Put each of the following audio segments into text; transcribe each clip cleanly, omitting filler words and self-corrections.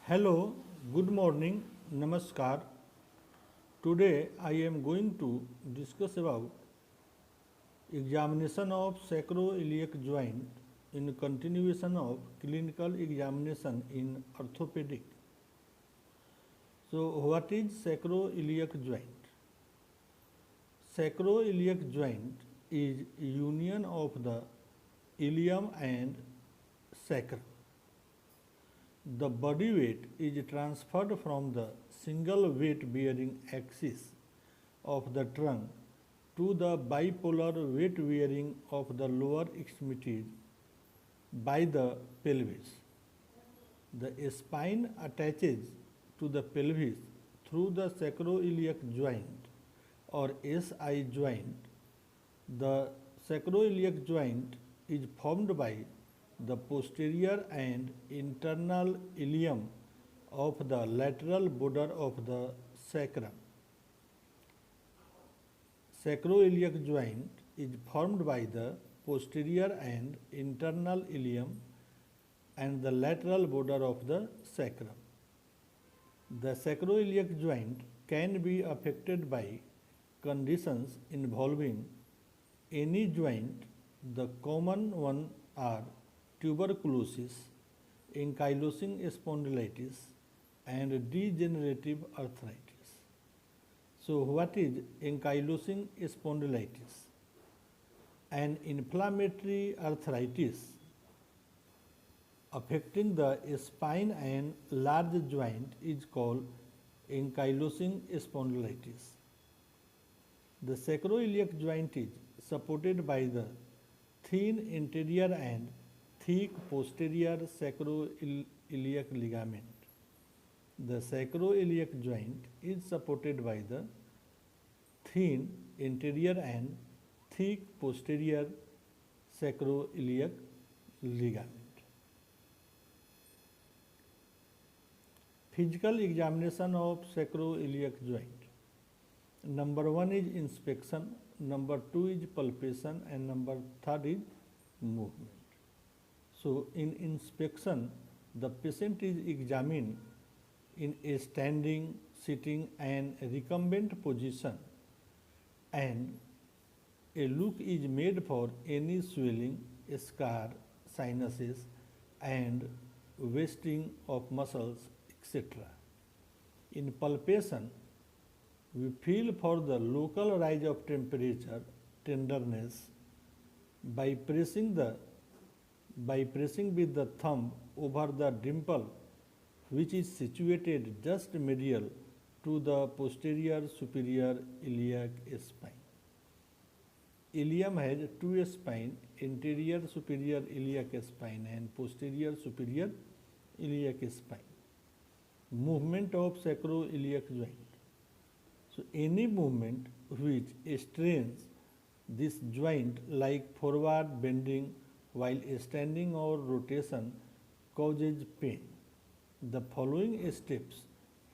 Hello, good morning, namaskar. Today I am going to discuss about examination of sacroiliac joint in continuation of clinical examination in orthopedic. So what is sacroiliac joint? Sacroiliac joint is union of the ilium and sacrum. The body weight is transferred from the single weight bearing axis of the trunk to the bipolar weight bearing of the lower extremities by the pelvis. The spine attaches to the pelvis through the sacroiliac joint or SI joint. The sacroiliac joint is formed by the posterior and internal ilium of the lateral border of the sacrum. Sacroiliac joint is formed by the posterior and internal ilium and the lateral border of the sacrum. The sacroiliac joint can be affected by conditions involving any joint. The common ones are tuberculosis, ankylosing spondylitis, and degenerative arthritis. So, what is ankylosing spondylitis? An inflammatory arthritis affecting the spine and large joint is called ankylosing spondylitis. The sacroiliac joint is supported by the thin anterior and thick posterior sacroiliac ligament. The sacroiliac joint is supported by the thin anterior and thick posterior sacroiliac ligament. Physical examination of sacroiliac joint. Number 1 is inspection, number 2 is palpation, and number 3 is movement. So, in inspection, the patient is examined in a standing, sitting, and recumbent position, and a look is made for any swelling, scar, sinuses, and wasting of muscles, etc. In palpation, we feel for the local rise of temperature, tenderness, by pressing with the thumb over the dimple which is situated just medial to the posterior superior iliac spine. Ilium has two spines, anterior superior iliac spine and posterior superior iliac spine. Movement of sacroiliac joint. So, any movement which strains this joint like forward bending while standing or rotation causes pain. The following steps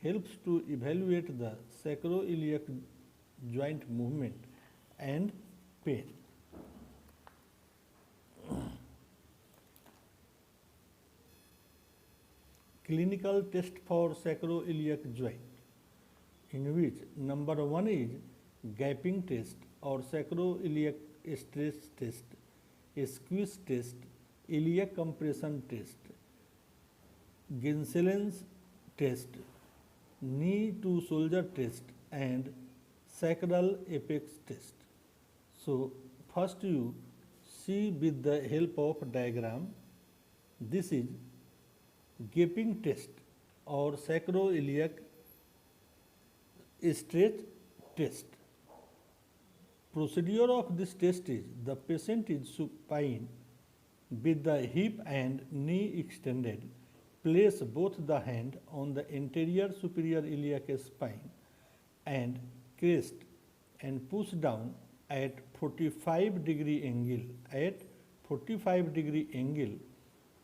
helps to evaluate the sacroiliac joint movement and pain. Clinical test for sacroiliac joint, in which number 1 is gapping test or sacroiliac stress test, squeeze test, iliac compression test, Ginselen's test, knee to shoulder test, and sacral apex test. So, first you see with the help of diagram, this is gaping test or sacroiliac stretch test. Procedure of this test is the patient is supine with the hip and knee extended. Place both the hand on the anterior superior iliac spine and crest and push down at 45-degree angle. At 45-degree angle,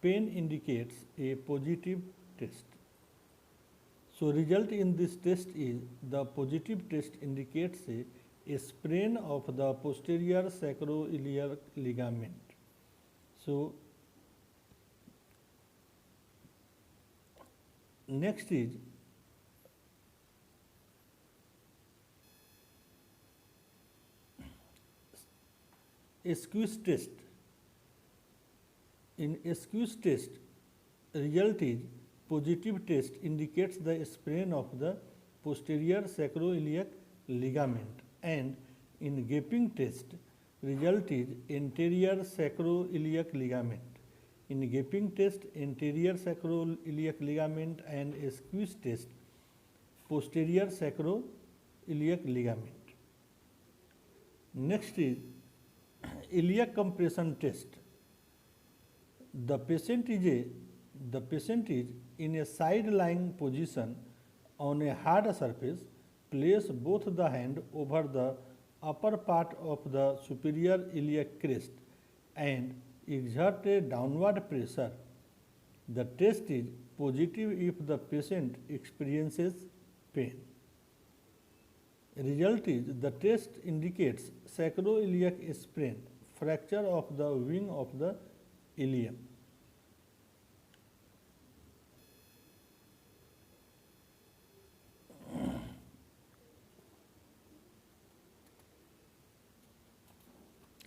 pain indicates a positive test. So, result in this test is the positive test indicates a sprain of the posterior sacroiliac ligament. So, Next is squeeze test. In squeeze test, result is positive test indicates the sprain of the posterior sacroiliac ligament, and in gaping test, result is anterior sacroiliac ligament. In gaping test, anterior sacroiliac ligament, and squeeze test, posterior sacroiliac ligament. Next is iliac compression test. The patient is in a side-lying position on a hard surface. Place both the hand over the upper part of the superior iliac crest and exert a downward pressure. The test is positive if the patient experiences pain. Result is the test indicates sacroiliac sprain, fracture of the wing of the ilium.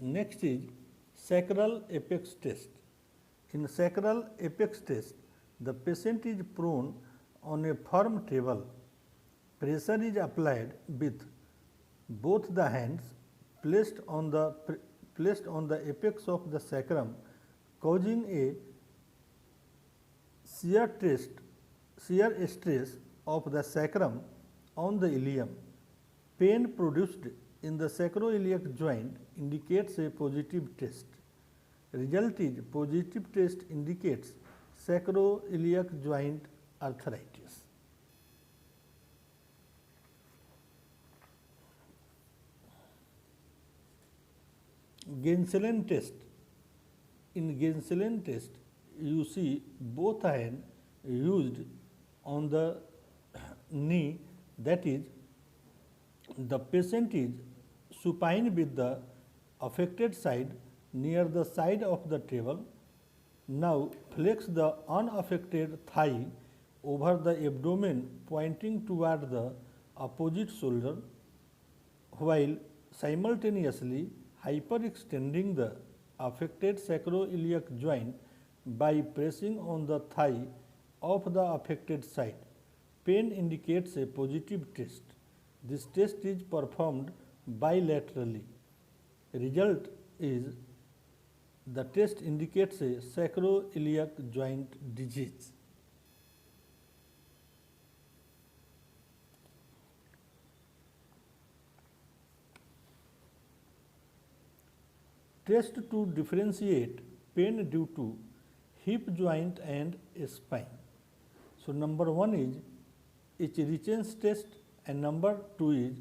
Next is sacral apex test. In sacral apex test, the patient is prone on a firm table. Pressure is applied with both the hands placed on the apex of the sacrum, causing a shear stress of the sacrum on the ilium. Pain produced in the sacroiliac joint indicates a positive test. Result is positive test indicates sacroiliac joint arthritis. Genselin test. In Genselin test, you see both hands used on the knee, that is, the patient is supine with the affected side near the side of the table. Now flex the unaffected thigh over the abdomen pointing toward the opposite shoulder, while simultaneously hyperextending the affected sacroiliac joint by pressing on the thigh of the affected side. Pain indicates a positive test. This test is performed bilaterally. Result is the test indicates a sacroiliac joint disease. Test to differentiate pain due to hip joint and spine. So number 1 is Richens test, and number 2 is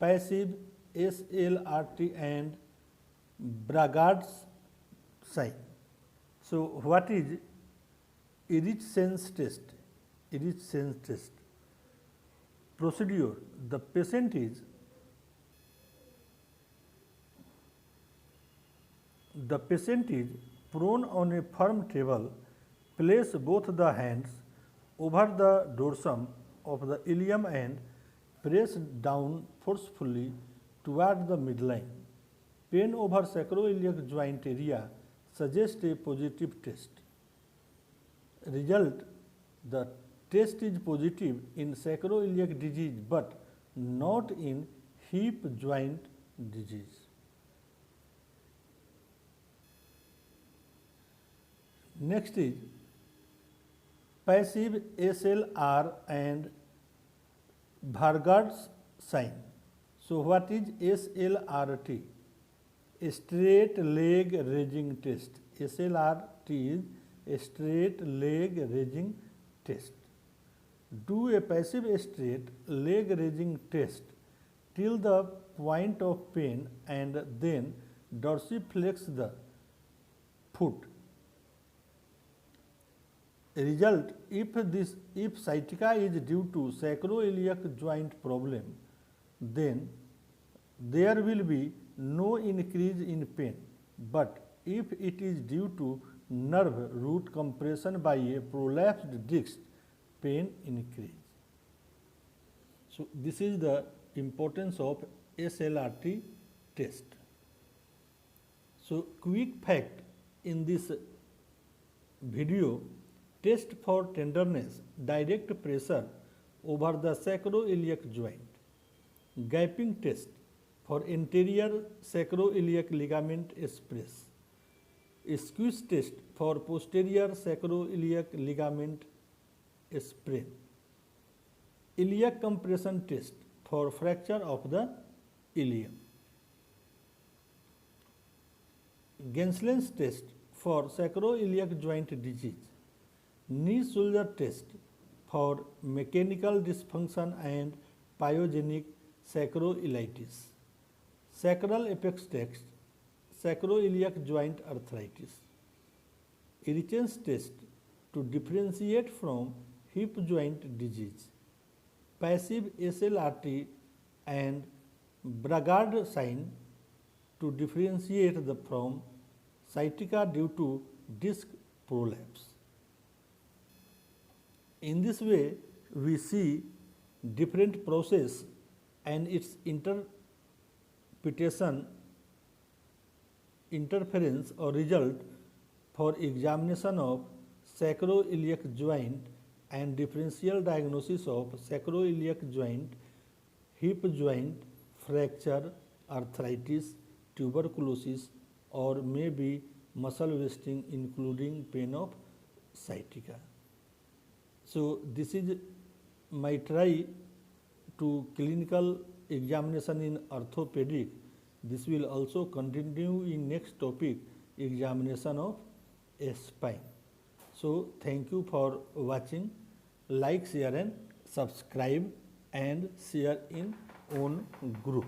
passive SLRT and Bragard's sign. So what is Richens test? Richens test. Procedure: the patient is prone on a firm table. Place both the hands over the dorsum of the ilium and press down forcefully toward the midline. Pain over sacroiliac joint area suggests a positive test. Result: the test is positive in sacroiliac disease but not in hip joint disease. Next is passive SLR and Bragard's sign. So what is SLRT? Straight leg raising test. SLRT is a straight leg raising test. Do a passive straight leg raising test till the point of pain and then dorsiflex foot. Result: if sciatica is due to sacroiliac joint problem, then there will be no increase in pain. But if it is due to nerve root compression by a prolapsed disc, pain increase. So this is the importance of SLRT test. So quick fact in this video: test for tenderness, direct pressure over the sacroiliac joint. Gaping test for anterior sacroiliac ligament sprain. Squeeze test for posterior sacroiliac ligament sprain. Iliac compression test for fracture of the ilium. Genslen's test for sacroiliac joint disease. Knee shoulder test for mechanical dysfunction and pyogenic sacroiliitis. Sacral apex test, sacroiliac joint arthritis. Irichen's test to differentiate from hip joint disease. Passive SLRT and Bragard sign to differentiate from sciatica due to disc prolapse. In this way, we see different process and its interference or result for examination of sacroiliac joint and differential diagnosis of sacroiliac joint, hip joint, fracture, arthritis, tuberculosis, or maybe muscle wasting including pain of sciatica. So this is my try to clinical examination in orthopedic. This will also continue in next topic, examination of spine. So thank you for watching. Like, share and subscribe and share in own group.